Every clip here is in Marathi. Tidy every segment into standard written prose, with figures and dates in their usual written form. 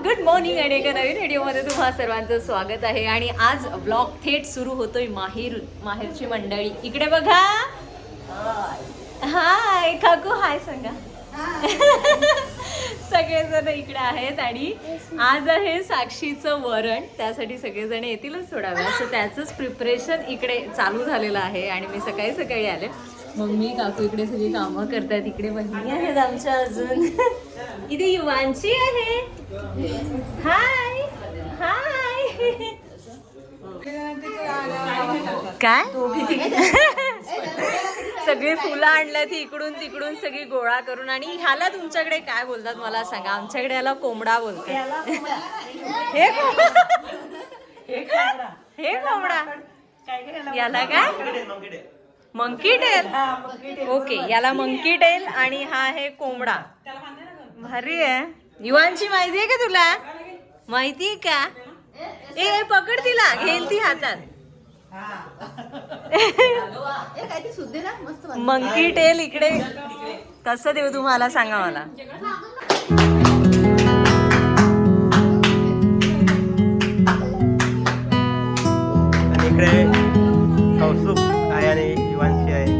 गुड मॉर्निंग आणि एका नवीन व्हिडिओमध्ये तुम्हा सर्वांचं स्वागत आहे. आणि आज ब्लॉग थेट सुरू होतोय माहेरची मंडळी. इकडे बघा. हाय काकू, हाय सांगा. सगळेजण इकडे आहेत आणि आज आहे साक्षीचं वरण. त्यासाठी सगळेजण येतीलच थोडा वेळ, सो त्याचंच प्रिपरेशन इकडे चालू झालेलं आहे. आणि मी सकाळी सकाळी आले. मम्मी काकू इकडे सगळी कामं करतात. इकडे बहिणी आहेत आमच्या अजून. इथे युवांची आहे. हाय हाय. काय सगळी फुलं आणल्या ती इकडून तिकडून सगळी गोळा करून. आणि ह्याला तुमच्याकडे काय बोलतात मला सांगा. आमच्याकडे याला कोंबडा बोलतात. हे कोंबडा याला काय मंकी टेल. ओके, याला मंकी टेल आणि हा आहे कोंबडा. भारी आहे. युवांची माहिती आहे का तुला? माहिती आहे का? ए पकड तिला, घेईल ती हातात. मंकी टेल इकडे कसं देऊ तुम्हाला सांगा मला. इकडे कौसुक आहे आणि युवांशी आहे.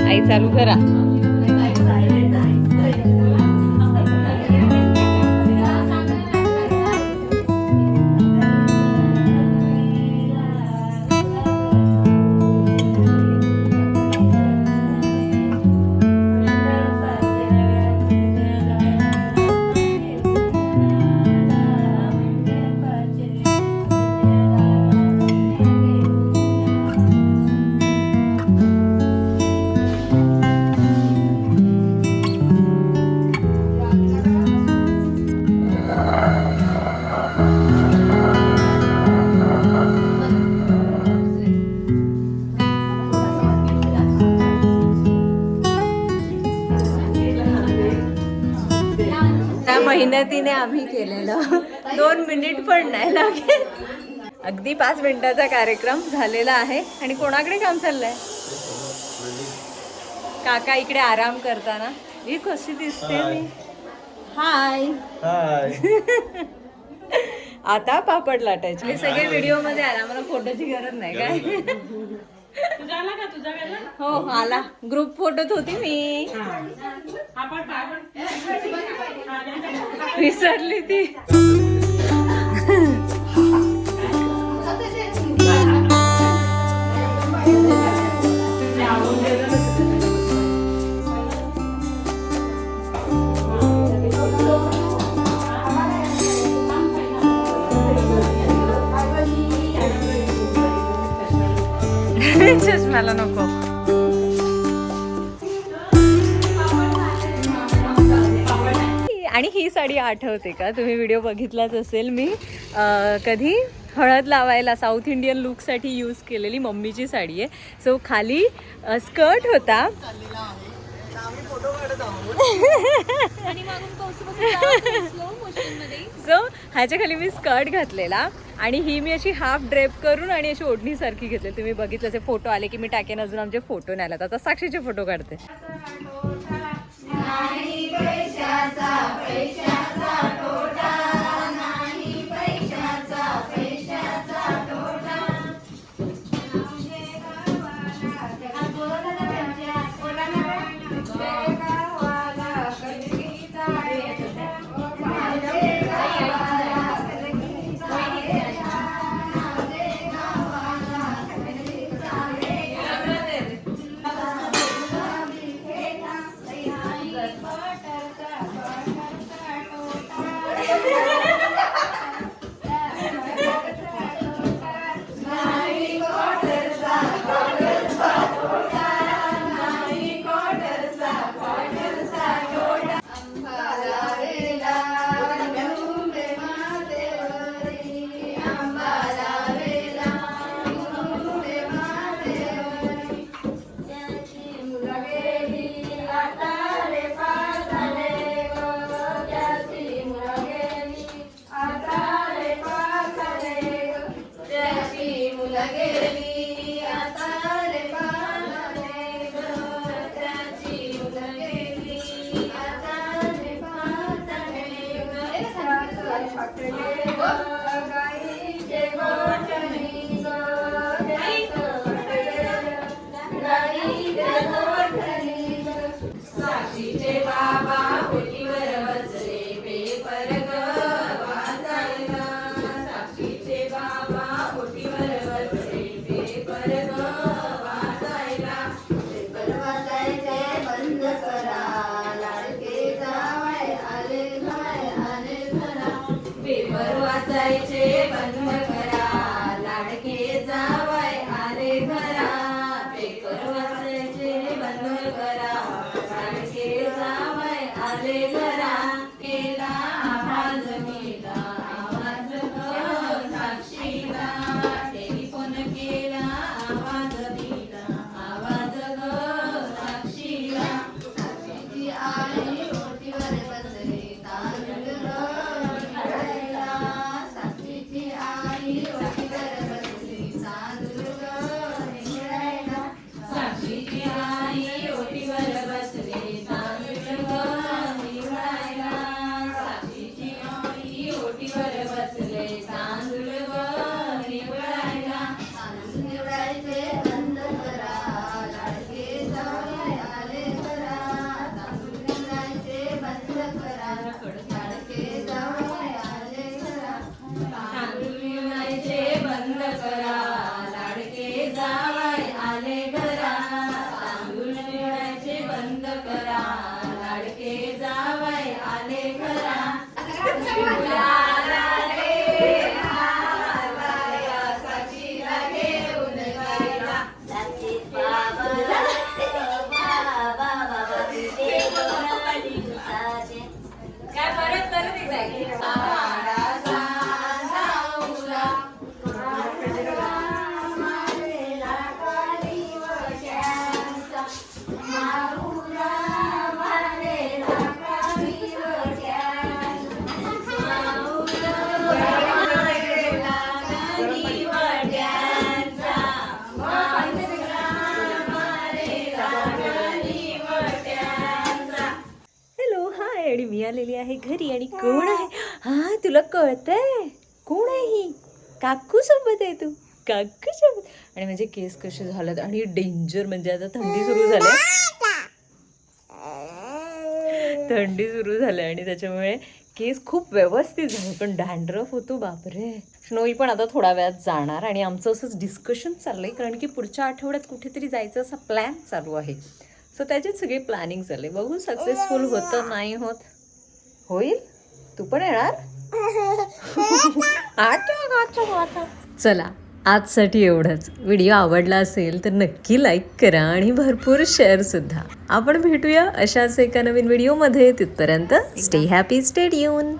आई चालू करा. मेहनतीने आम्ही केलेलं 2 मिनिट पण नाही लागेल. अगदी 5 मिनिटाचा कार्यक्रम झालेला आहे. आणि कोणाकडे काम चाललंय? काका इकडे आराम करताना. ही कशी दिसते मी. हाय हाय. आता पापड लाटायचे. मी सगळे व्हिडिओ मध्ये आला, मला फोटोची गरज नाही काय. हो आला. ग्रुप फोटोत होती मी, विसरली ती. चष्म्याला नको. आणि ही साडी आठवते का? तुम्ही व्हिडिओ बघितलाच असेल. मी कधी हळद लावायला साऊथ इंडियन लुकसाठी यूज केलेली मम्मीची साडी आहे. सो खाली स्कर्ट होता. सो ह्याच्या खाली मी स्कर्ट घातलेला आणि ही मी अशी हाफ ड्रेप करून आणि अशी ओढणीसारखी घेतली. तुम्ही बघितलं असे फोटो आले की मी टाकेन. अजून आमचे फोटो नाही आले. आता साक्षीचे फोटो काढते. आणि मी आलेली आहे घरी. आणि कोण आहे? हा, तुला कळतंय कोण आहे ही? काकू सोबत आहे तू, काकू सोबत. आणि म्हणजे केस कसे झालेत आणि डेंजर. म्हणजे आता थंडी सुरू झाली, थंडी सुरू झाली आणि त्याच्यामुळे केस खूप व्यवस्थित झाले, पण डॅन्ड्रफ होतो बापरे. स्नोई पण आता थोड्या वेळात जाणार आणि आमचं असंच डिस्कशन चाललंय, कारण की पुढच्या आठवड्यात कुठेतरी जायचं असा प्लॅन चालू आहे. सो त्याच्यात सगळे प्लॅनिंग चालले. बघू सक्सेसफुल होतं नाही होत. होईल, तू पण येणार. चला, आजसाठी एवढंच. व्हिडिओ आवडला असेल तर नक्की लाईक करा आणि भरपूर शेअर सुद्धा. आपण भेटूया अशाच एका नवीन व्हिडिओमध्ये. तिथपर्यंत स्टे हॅपी, स्टे ट्यून.